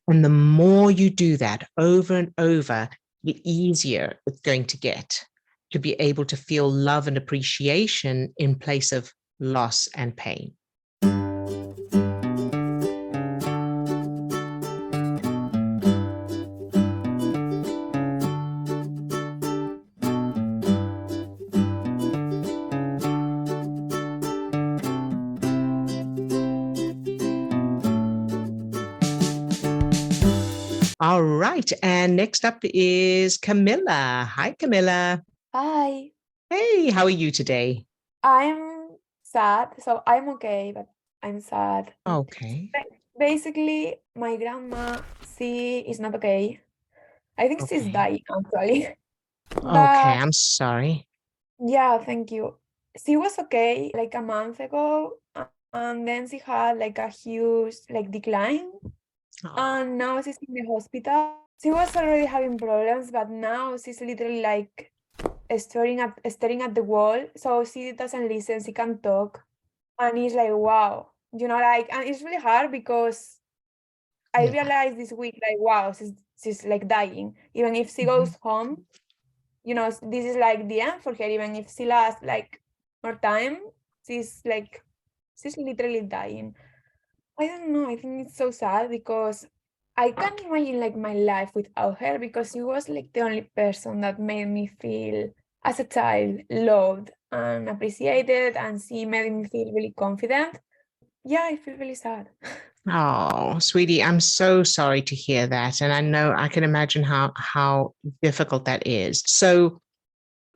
And the more you do that over and over, the easier it's going to get to be able to feel love and appreciation in place of loss and pain. All right. And next up is Camilla. Hi, Camilla. Hi, Hey, how are you today? I'm sad. So I'm okay, but I'm sad. Okay. Basically, my grandma, she is not okay. I think she's Okay. dying actually. Okay. But I'm sorry. yeah, thank you. She was okay like a month ago, and then she had like a huge like decline, Oh, and now she's in the hospital. She was already having problems, but now she's literally like staring at the wall. So she doesn't listen, she can't talk. And it's like, wow, like, and it's really hard because I yeah. realized this week, like, wow, she's like dying. Even if she Mhm. goes home, this is like the end for her. Even if she lasts like more time, she's like, she's literally dying. I don't know. I think it's so sad because I can't imagine like my life without her because she was like the only person that made me feel as a child loved and appreciated, and she made me feel really confident. Yeah, I feel really sad. Oh, sweetie, I'm so sorry to hear that. And I know I can imagine how difficult that is. So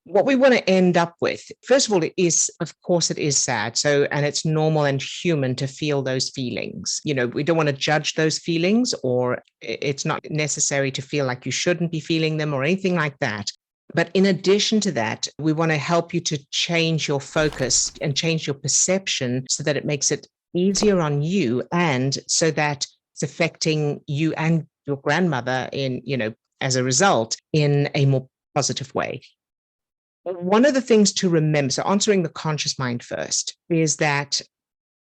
what we want to end up with, first of all, it is, of course, it is sad. So, and it's normal and human to feel those feelings. We don't want to judge those feelings, or it's not necessary to feel like you shouldn't be feeling them or anything like that. But in addition to that, we want to help you to change your focus and change your perception so that it makes it easier on you, and so that it's affecting you and your grandmother as a result, in a more positive way. One of the things to remember, so answering the conscious mind first, is that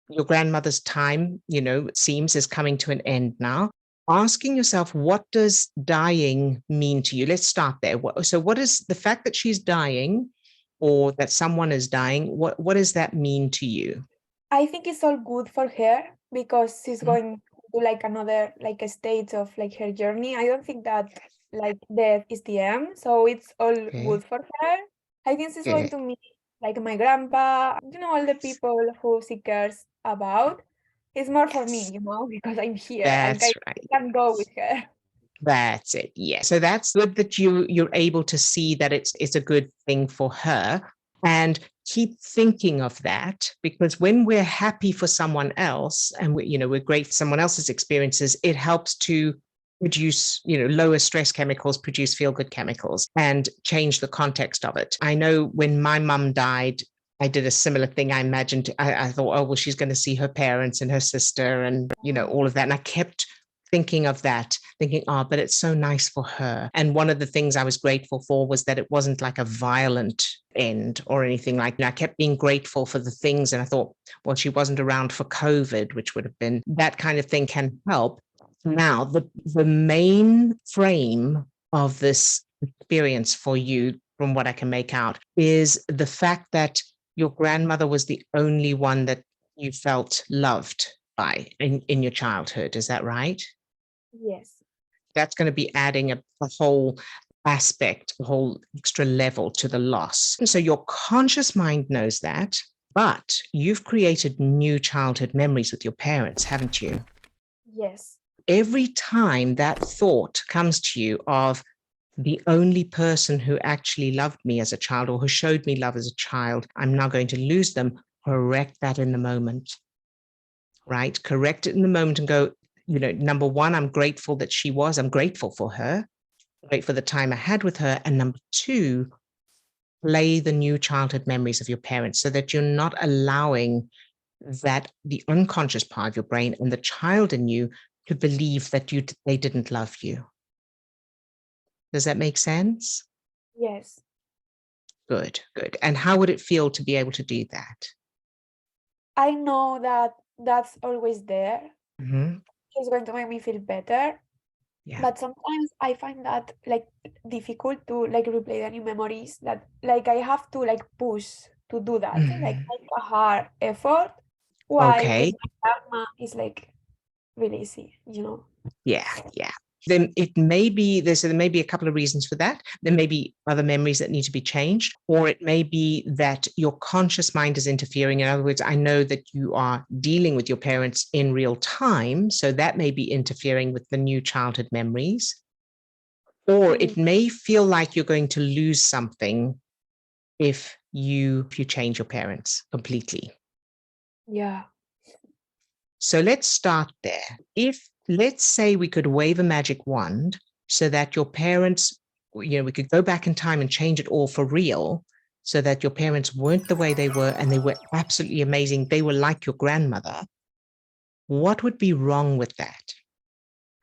your grandmother's time, it seems, is coming to an end now. Asking yourself, what does dying mean to you? Let's start there. So what is the fact that she's dying, or that someone is dying? What does that mean to you? I think it's all good for her because she's Mhm. going to like another like a stage of like her journey. I don't think that like death is the end, so it's all Okay. good for her. I think she's going Good. to meet like my grandpa, all the people who she cares about. It's more for me, Yes. because I'm here and I That's right. can go with her. That's it. Yeah. So that's good that you're able to see that it's a good thing for her, and keep thinking of that, because when we're happy for someone else, and we're great for someone else's experiences, it helps to produce, lower stress chemicals, produce feel good chemicals, and change the context of it. I know when my mum died, I did a similar thing. I imagined, I thought, oh, well, she's going to see her parents and her sister and, all of that. And I kept thinking of that, thinking, oh, but it's so nice for her. And one of the things I was grateful for was that it wasn't like a violent end or anything like that. I kept being grateful for the things. And I thought, well, she wasn't around for COVID, which would have been, that kind of thing can help. Now, the main frame of this experience for you, from what I can make out, is the fact that your grandmother was the only one that you felt loved by in your childhood. Is that right? Yes. That's going to be adding a whole aspect, a whole extra level to the loss. And so your conscious mind knows that, but you've created new childhood memories with your parents, haven't you? Yes. Every time that thought comes to you of the only person who actually loved me as a child, or who showed me love as a child, I'm now going to lose them, correct that in the moment, right? Correct it in the moment and go, number one, I'm grateful for her, great for the time I had with her. And number two, play the new childhood memories of your parents, so that you're not allowing that the unconscious part of your brain and the child in you to believe that they didn't love you. Does that make sense? Yes. Good, good. And how would it feel to be able to do that? I know that that's always there. Mhm. It's going to make me feel better. Yeah. But sometimes I find that like difficult to like replay any memories, that like I have to like push to do that, like Mhm. make a hard effort, while with Okay. my grandma is like really easy, you know. Yeah. Yeah. Then there may be a couple of reasons for that. There may be other memories that need to be changed, or it may be that your conscious mind is interfering. In other words, I know that you are dealing with your parents in real time, so that may be interfering with the new childhood memories. Or Mm, it may feel like you're going to lose something if you change your parents completely. yeah. So let's start there. If, let's say, we could wave a magic wand so that your parents, we could go back in time and change it all for real, so that your parents weren't the way they were and they were absolutely amazing. They were like your grandmother. What would be wrong with that?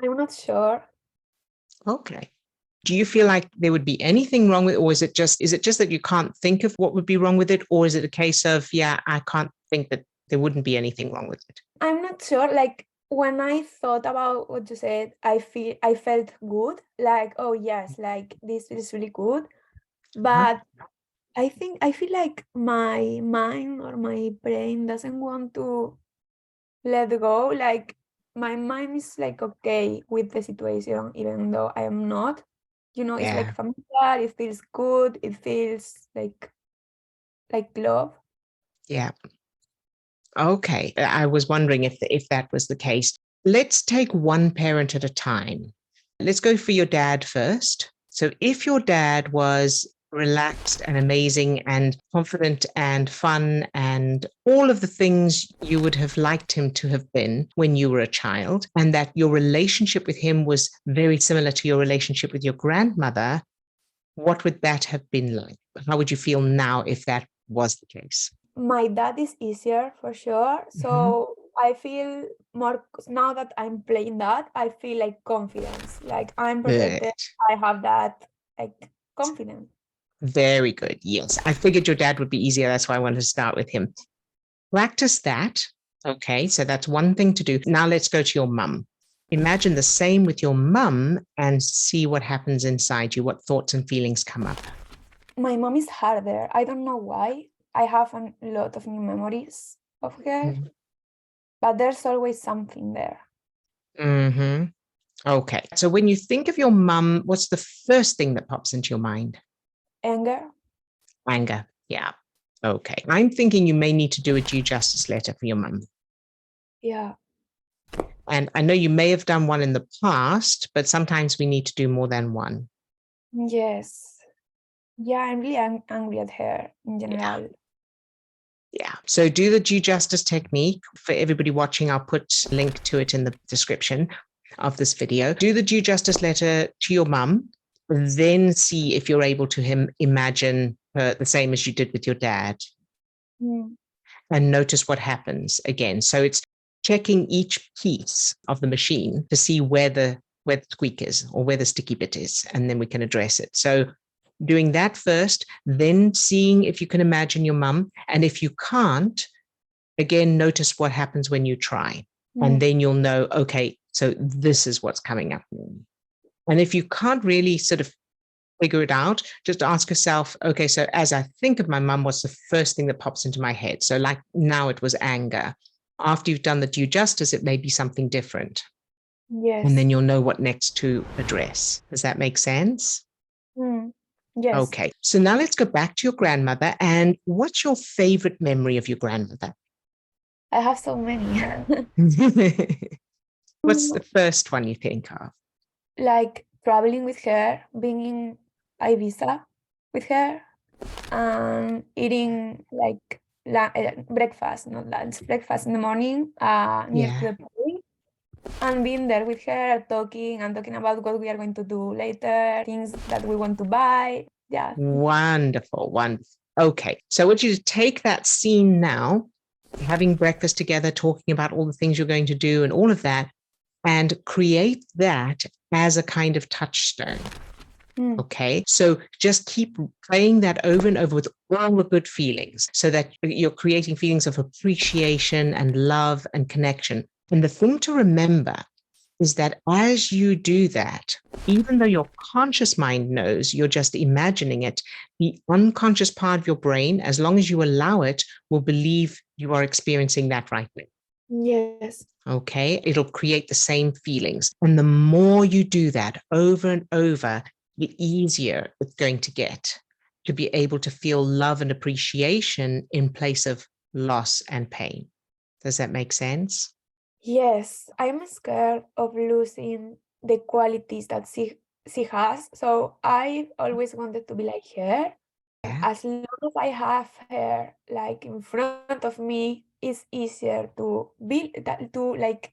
I'm not sure. Okay. Do you feel like there would be anything wrong with it, or is it just that you can't think of what would be wrong with it, or is it a case of, yeah, I can't think that there wouldn't be anything wrong with it? I'm not sure. Like when I thought about what you said, I felt good. Like, oh yes, like this is really good. Uh-huh. But I feel like my mind or my brain doesn't want to let go. Like my mind is like okay with the situation, even though I am not. You know, it's like Yeah. familiar, it feels good, it feels like love. Yeah. Okay. I was wondering if that was the case. Let's take one parent at a time. Let's go for your dad first. So if your dad was relaxed and amazing and confident and fun and all of the things you would have liked him to have been when you were a child, and that your relationship with him was very similar to your relationship with your grandmother, what would that have been like? How would you feel now if that was the case? My dad is easier for sure. Mhm. So I feel more now that I'm playing that, I feel like confidence. Like I'm Good. protected. I have that like confidence. Very good. Yes. I figured your dad would be easier. That's why I wanted to start with him. Practice that. Okay. So that's one thing to do. Now let's go to your mum. Imagine the same with your mum and see what happens inside you, what thoughts and feelings come up. My mom is harder. I don't know why. I have a lot of new memories of her, but there's always something there. Mm-hmm. Okay. So when you think of your mum, what's the first thing that pops into your mind? Anger. Anger. Yeah. Okay. I'm thinking you may need to do a due justice letter for your mum. Yeah. And I know you may have done one in the past, but sometimes we need to do more than one. Yes. Yeah, I'm really angry at her in Yeah. general. Yeah. So do the due justice technique. For everybody watching, I'll put a link to it in the description of this video. Do the due justice letter to your mum, then see if you're able to imagine her the same as you did with your dad, Mm. and notice what happens again. So it's checking each piece of the machine to see where the squeak is or where the sticky bit is, and then we can address it. So doing that first, then seeing if you can imagine your mum. And if you can't, again, notice what happens when you try. And Mm. then you'll know, okay, so this is what's coming up. And if you can't really sort of figure it out, just ask yourself, okay, so as I think of my mum, what's the first thing that pops into my head? So like now it was anger. After you've done the due justice, it may be something different. And Yes. then you'll know what next to address. Does that make sense? Mm. Yes. Okay. So now let's go back to your grandmother. And what's your favorite memory of your grandmother? I have so many. What's the first one you think of? Like traveling with her, being in Ibiza with her, and eating like breakfast, not lunch, breakfast in the morning, near to Yeah. the pool, and being there with her, talking about what we are going to do later, things that we want to buy. Yeah. Wonderful. Wonderful. Okay. So I want you to take that scene now, having breakfast together, talking about all the things you're going to do and all of that, and create that as a kind of touchstone. Mm. Okay. So just keep playing that over and over with all the good feelings so that you're creating feelings of appreciation and love and connection. And the thing to remember is that as you do that, even though your conscious mind knows you're just imagining it, the unconscious part of your brain, as long as you allow it, will believe you are experiencing that right now. Yes. Okay, it'll create the same feelings. And the more you do that over and over, the easier it's going to get to be able to feel love and appreciation in place of loss and pain. Does that make sense? Yes, I'm scared of losing the qualities that she has. So I always wanted to be like her. Yeah. As long as I have her like in front of me, it's easier to be that to like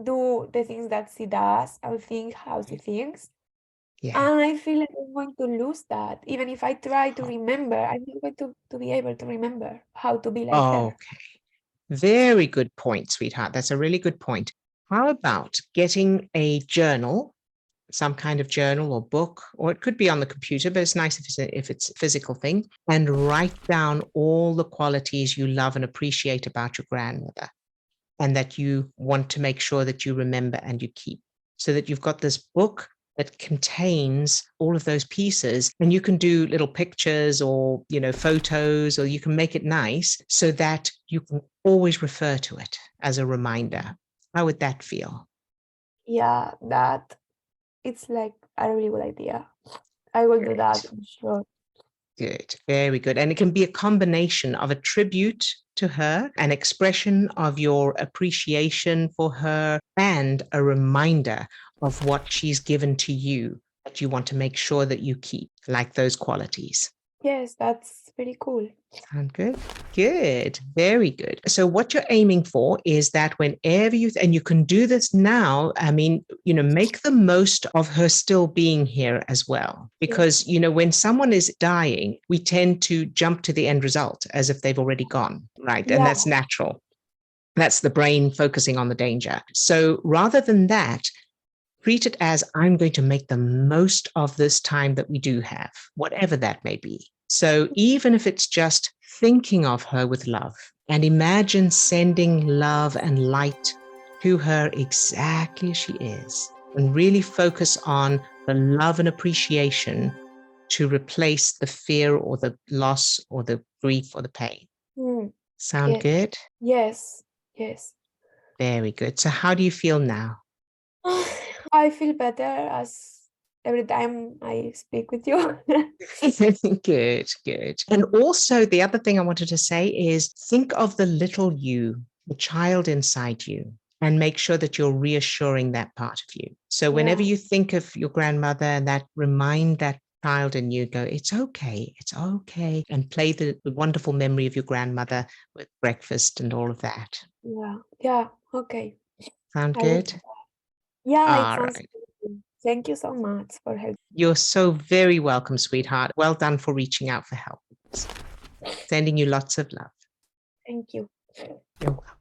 do the things that she does, I think how she thinks. Yeah. And I feel like I'm going to lose that. Even if I try to remember, I'm not going to be able to remember how to be like her. Okay. Very good point, sweetheart. That's a really good point. How about getting a journal, some kind of journal or book, or it could be on the computer, but it's nice if it's a physical thing, and write down all the qualities you love and appreciate about your grandmother and that you want to make sure that you remember and you keep, so that you've got this book that contains all of those pieces, and you can do little pictures or, photos, or you can make it nice so that you can always refer to it as a reminder. How would that feel? Yeah, that it's like a really good idea. I will do that Great. for sure. Good. Very good. And it can be a combination of a tribute to her, an expression of your appreciation for her, and a reminder of what she's given to you that you want to make sure that you keep, like those qualities. Yes, that's pretty cool. Sound good? Good. Very good. So what you're aiming for is that whenever and you can do this now, make the most of her still being here as well. Because, when someone is dying, we tend to jump to the end result as if they've already gone, right? And Yeah. that's natural. That's the brain focusing on the danger. So rather than that, treat it as, I'm going to make the most of this time that we do have, whatever that may be. So even if it's just thinking of her with love, and imagine sending love and light to her exactly as she is, and really focus on the love and appreciation to replace the fear or the loss or the grief or the pain. Sound Yes. good? Yes. Very good. So how do you feel now? I feel better as every time I speak with you. Good, good. And also, the other thing I wanted to say is think of the little you, the child inside you, and make sure that you're reassuring that part of you. So whenever Yeah. you think of your grandmother, and that remind that child in you, go, it's okay, and play the wonderful memory of your grandmother with breakfast and all of that. Yeah. Okay. Sound I will. good? Yeah, it All sounds right. good. Thank you so much for helping. You're so very welcome, sweetheart. Well done for reaching out for help. Sending you lots of love. Thank you. You're welcome.